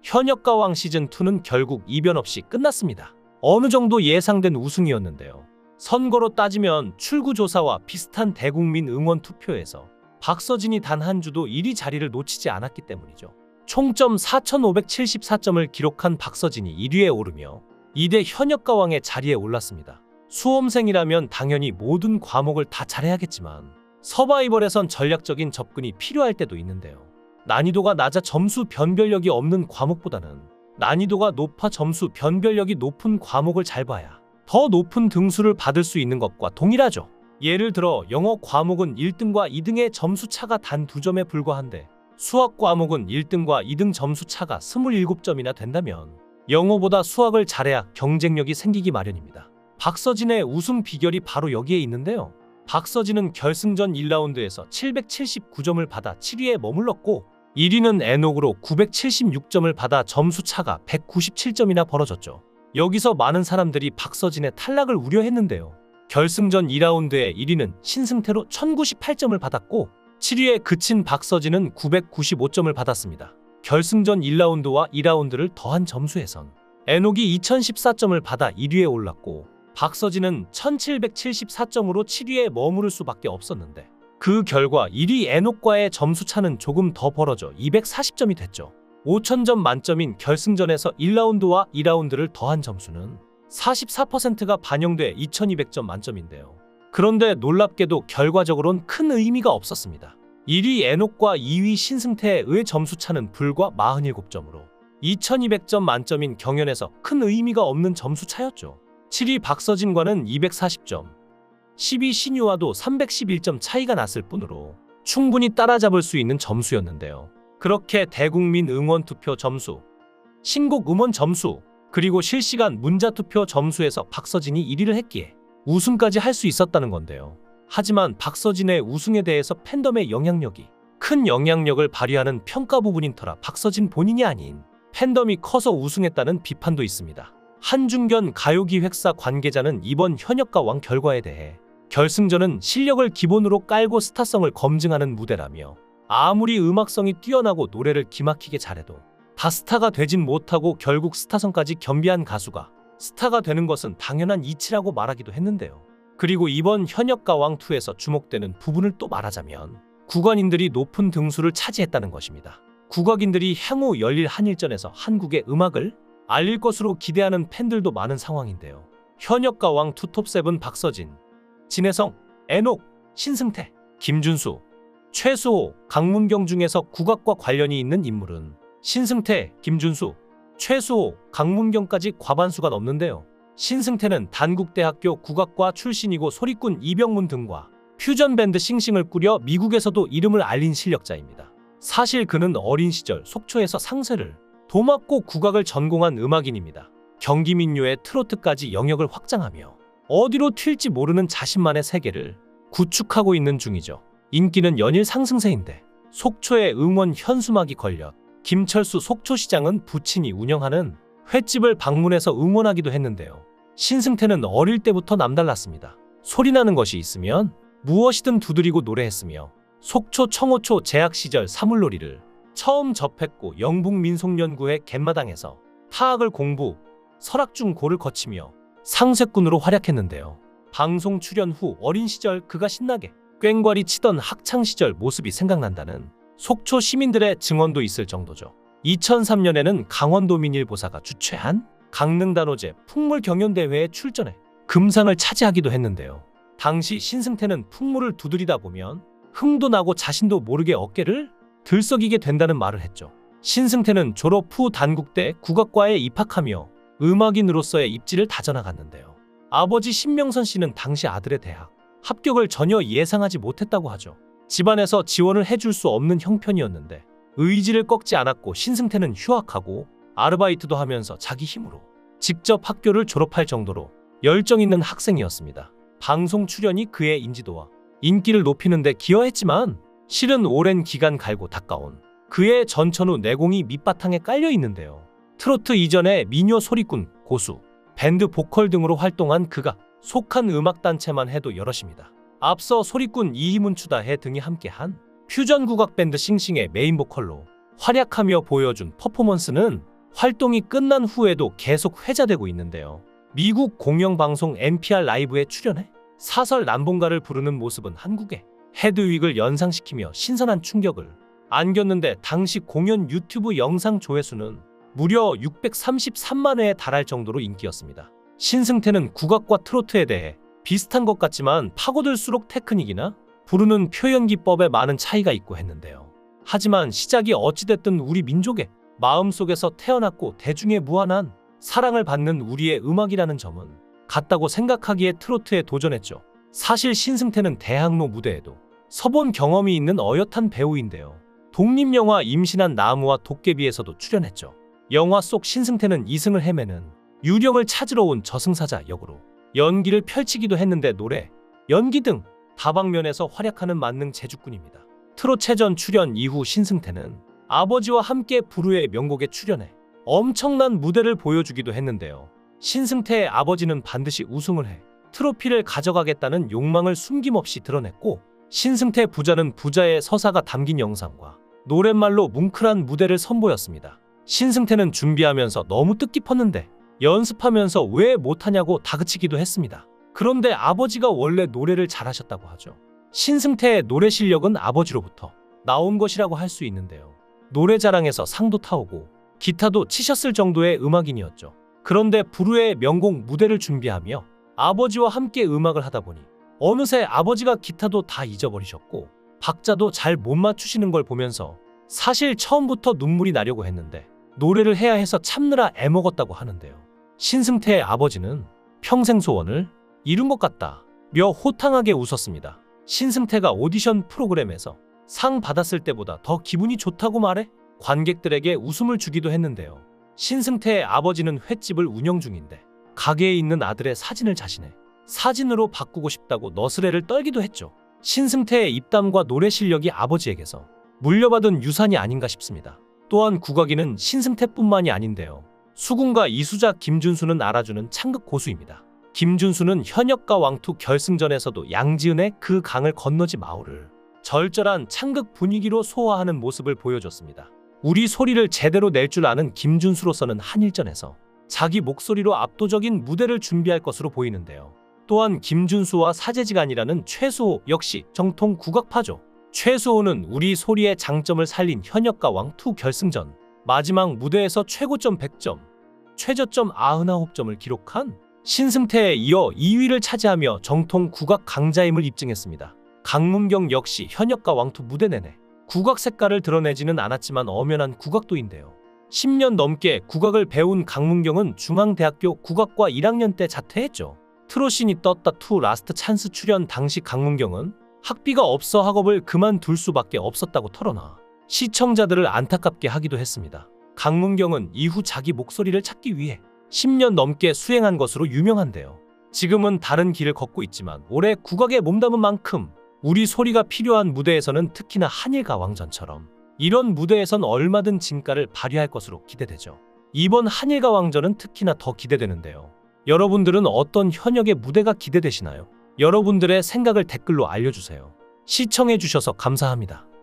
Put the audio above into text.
현역가왕 시즌2는 결국 이변 없이 끝났습니다. 어느 정도 예상된 우승이었는데요. 선거로 따지면 출구조사와 비슷한 대국민 응원 투표에서 박서진이 단 한 주도 1위 자리를 놓치지 않았기 때문이죠. 총점 4,574점을 기록한 박서진이 1위에 오르며 2대 현역가왕의 자리에 올랐습니다. 수험생이라면 당연히 모든 과목을 다 잘해야겠지만 서바이벌에선 전략적인 접근이 필요할 때도 있는데요. 난이도가 낮아 점수 변별력이 없는 과목보다는 난이도가 높아 점수 변별력이 높은 과목을 잘 봐야 더 높은 등수를 받을 수 있는 것과 동일하죠. 예를 들어 영어 과목은 1등과 2등의 점수 차가 단 2점에 불과한데 수학 과목은 1등과 2등 점수 차가 27점이나 된다면 영어보다 수학을 잘해야 경쟁력이 생기기 마련입니다. 박서진의 우승 비결이 바로 여기에 있는데요. 박서진은 결승전 1라운드에서 779점을 받아 7위에 머물렀고 1위는 에녹으로 976점을 받아 점수 차가 197점이나 벌어졌죠. 여기서 많은 사람들이 박서진의 탈락을 우려했는데요. 결승전 2라운드의 1위는 신승태로 1098점을 받았고 7위에 그친 박서진은 995점을 받았습니다. 결승전 1라운드와 2라운드를 더한 점수에선 에녹이 2014점을 받아 1위에 올랐고 박서진은 1774점으로 7위에 머무를 수밖에 없었는데 그 결과 1위 에녹과의 점수 차는 조금 더 벌어져 240점이 됐죠. 5000점 만점인 결승전에서 1라운드와 2라운드를 더한 점수는 44%가 반영돼 2200점 만점인데요. 그런데 놀랍게도 결과적으론 큰 의미가 없었습니다. 1위 에녹과 2위 신승태의 점수 차는 불과 47점으로 2200점 만점인 경연에서 큰 의미가 없는 점수 차였죠. 7위 박서진과는 240점, 10위 신유와도 311점 차이가 났을 뿐으로 충분히 따라잡을 수 있는 점수였는데요. 그렇게 대국민 응원 투표 점수, 신곡 음원 점수, 그리고 실시간 문자 투표 점수에서 박서진이 1위를 했기에 우승까지 할 수 있었다는 건데요. 하지만 박서진의 우승에 대해서 팬덤의 영향력이 큰 영향력을 발휘하는 평가 부분인 터라 박서진 본인이 아닌 팬덤이 커서 우승했다는 비판도 있습니다. 한중견 가요기획사 관계자는 이번 현역가왕 결과에 대해 결승전은 실력을 기본으로 깔고 스타성을 검증하는 무대라며 아무리 음악성이 뛰어나고 노래를 기막히게 잘해도 다스타가 되진 못하고 결국 스타성까지 겸비한 가수가 스타가 되는 것은 당연한 이치라고 말하기도 했는데요. 그리고 이번 현역가왕2에서 주목되는 부분을 또 말하자면 국악인들이 높은 등수를 차지했다는 것입니다. 국악인들이 향후 열릴 한일전에서 한국의 음악을 알릴 것으로 기대하는 팬들도 많은 상황인데요. 현역가왕2 톱7 박서진, 진혜성, 에녹, 신승태, 김준수, 최수호, 강문경 중에서 국악과 관련이 있는 인물은 신승태, 김준수, 최수호, 강문경까지 과반수가 넘는데요. 신승태는 단국대학교 국악과 출신이고 소리꾼 이병문 등과 퓨전밴드 싱싱을 꾸려 미국에서도 이름을 알린 실력자입니다. 사실 그는 어린 시절 속초에서 상세를 도맡고 국악을 전공한 음악인입니다. 경기민요의 트로트까지 영역을 확장하며 어디로 튈지 모르는 자신만의 세계를 구축하고 있는 중이죠. 인기는 연일 상승세인데 속초의 응원 현수막이 걸려 김철수 속초시장은 부친이 운영하는 횟집을 방문해서 응원하기도 했는데요. 신승태는 어릴 때부터 남달랐습니다. 소리나는 것이 있으면 무엇이든 두드리고 노래했으며 속초 청호초 재학 시절 사물놀이를 처음 접했고 영북민속연구회 갯마당에서 타악을 공부, 설악중고를 거치며 상쇄꾼으로 활약했는데요. 방송 출연 후 어린 시절 그가 신나게 꽹과리 치던 학창시절 모습이 생각난다는 속초 시민들의 증언도 있을 정도죠. 2003년에는 강원도민일보사가 주최한 강릉단오제 풍물경연대회에 출전해 금상을 차지하기도 했는데요. 당시 신승태는 풍물을 두드리다 보면 흥도 나고 자신도 모르게 어깨를 들썩이게 된다는 말을 했죠. 신승태는 졸업 후 단국대 국악과에 입학하며 음악인으로서의 입지를 다져나갔는데요. 아버지 신명선 씨는 당시 아들의 대학 합격을 전혀 예상하지 못했다고 하죠. 집안에서 지원을 해줄 수 없는 형편이었는데 의지를 꺾지 않았고 신승태는 휴학하고 아르바이트도 하면서 자기 힘으로 직접 학교를 졸업할 정도로 열정 있는 학생이었습니다. 방송 출연이 그의 인지도와 인기를 높이는 데 기여했지만 실은 오랜 기간 갈고 닦아온 그의 전천후 내공이 밑바탕에 깔려 있는데요. 트로트 이전에 민요 소리꾼, 고수, 밴드 보컬 등으로 활동한 그가 속한 음악단체만 해도 여럿입니다. 앞서 소리꾼 이희문 추다해 등이 함께한 퓨전 국악 밴드 싱싱의 메인 보컬로 활약하며 보여준 퍼포먼스는 활동이 끝난 후에도 계속 회자되고 있는데요. 미국 공영방송 NPR 라이브에 출연해 사설 남봉가를 부르는 모습은 한국의 헤드윅을 연상시키며 신선한 충격을 안겼는데, 당시 공연 유튜브 영상 조회수는 무려 633만 회에 달할 정도로 인기였습니다. 신승태는 국악과 트로트에 대해 비슷한 것 같지만 파고들수록 테크닉이나 부르는 표현 기법에 많은 차이가 있고 했는데요. 하지만 시작이 어찌됐든 우리 민족의 마음속에서 태어났고 대중의 무한한 사랑을 받는 우리의 음악이라는 점은 같다고 생각하기에 트로트에 도전했죠. 사실 신승태는 대학로 무대에도 서본 경험이 있는 어엿한 배우인데요. 독립영화 임신한 나무와 도깨비에서도 출연했죠. 영화 속 신승태는 이승을 헤매는 유령을 찾으러 온 저승사자 역으로 연기를 펼치기도 했는데, 노래, 연기 등 다방면에서 활약하는 만능 제주꾼입니다. 트롯체전 출연 이후 신승태는 아버지와 함께 불후의 명곡에 출연해 엄청난 무대를 보여주기도 했는데요. 신승태의 아버지는 반드시 우승을 해 트로피를 가져가겠다는 욕망을 숨김없이 드러냈고, 신승태 부자는 부자의 서사가 담긴 영상과 노랫말로 뭉클한 무대를 선보였습니다. 신승태는 준비하면서 너무 뜻깊었는데 연습하면서 왜 못하냐고 다그치기도 했습니다. 그런데 아버지가 원래 노래를 잘하셨다고 하죠. 신승태의 노래 실력은 아버지로부터 나온 것이라고 할 수 있는데요. 노래자랑에서 상도 타오고 기타도 치셨을 정도의 음악인이었죠. 그런데 불후의 명곡 무대를 준비하며 아버지와 함께 음악을 하다 보니 어느새 아버지가 기타도 다 잊어버리셨고 박자도 잘 못 맞추시는 걸 보면서 사실 처음부터 눈물이 나려고 했는데 노래를 해야 해서 참느라 애먹었다고 하는데요. 신승태의 아버지는 평생 소원을 이룬 것 같다며 호탕하게 웃었습니다. 신승태가 오디션 프로그램에서 상 받았을 때보다 더 기분이 좋다고 말해 관객들에게 웃음을 주기도 했는데요. 신승태의 아버지는 횟집을 운영 중인데 가게에 있는 아들의 사진을 자신의 사진으로 바꾸고 싶다고 너스레를 떨기도 했죠. 신승태의 입담과 노래 실력이 아버지에게서 물려받은 유산이 아닌가 싶습니다. 또한 국악인은 신승태뿐만이 아닌데요. 수군과 이수자, 김준수는 알아주는 창극 고수입니다. 김준수는 현역과 왕투 결승전에서도 양지은의 그 강을 건너지 마오를 절절한 창극 분위기로 소화하는 모습을 보여줬습니다. 우리 소리를 제대로 낼 줄 아는 김준수로서는 한일전에서 자기 목소리로 압도적인 무대를 준비할 것으로 보이는데요. 또한 김준수와 사제지간이라는 최수호 역시 정통 국악파죠. 최수호는 우리 소리의 장점을 살린 현역과 왕투 결승전 마지막 무대에서 최고점 100점, 최저점 99점을 기록한 신승태에 이어 2위를 차지하며 정통 국악 강자임을 입증했습니다. 강문경 역시 현역과 왕투 무대 내내 국악 색깔을 드러내지는 않았지만 엄연한 국악도인데요. 10년 넘게 국악을 배운 강문경은 중앙대학교 국악과 1학년 때 자퇴했죠. 트롯신이 떴다 2 라스트 찬스 출연 당시 강문경은 학비가 없어 학업을 그만둘 수밖에 없었다고 털어놔 시청자들을 안타깝게 하기도 했습니다. 강문경은 이후 자기 목소리를 찾기 위해 10년 넘게 수행한 것으로 유명한데요. 지금은 다른 길을 걷고 있지만 올해 국악에 몸담은 만큼 우리 소리가 필요한 무대에서는 특히나 한일가왕전처럼 이런 무대에선 얼마든 진가를 발휘할 것으로 기대되죠. 이번 한일가왕전은 특히나 더 기대되는데요. 여러분들은 어떤 현역의 무대가 기대되시나요? 여러분들의 생각을 댓글로 알려주세요. 시청해주셔서 감사합니다.